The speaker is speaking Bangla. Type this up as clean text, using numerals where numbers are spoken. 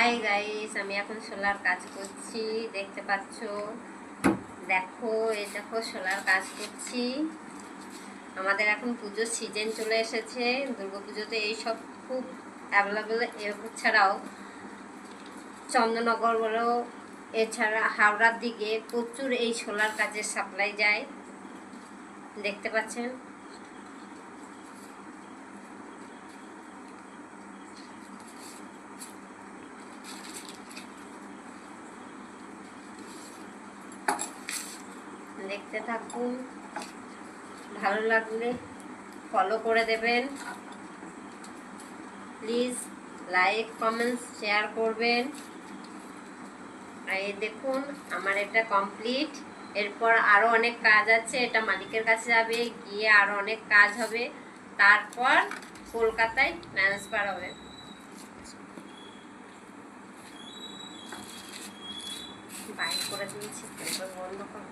হাই গাইস, আমি এখন শোলার কাজ করছি, দেখতে পাচ্ছ। দেখো, এই দেখো শোলার কাজ করছি। আমাদের এখন পুজোর সিজন চলে এসেছে। দুর্গাপুজোতে এইসব খুব অ্যাভেলেবেল। এছাড়াও চন্দননগর বলো, এছাড়া হাওড়ার দিকে প্রচুর এই শোলার কাজের সাপ্লাই যায়, দেখতে পাচ্ছেন। দেখতে থাকুন, ভালো লাগলে ফলো করে দেবেন, প্লিজ লাইক কমেন্টস শেয়ার করবেন। আর এই দেখুন, আমার এটা কমপ্লিট। এরপর আরও অনেক কাজ আছে, এটা মালিকের কাছে যাবে, গিয়ে আরও অনেক কাজ হবে, তারপর কলকাতায় ট্রান্সফার হবে। বাইক করে দিয়েছি, বন্ধ করো।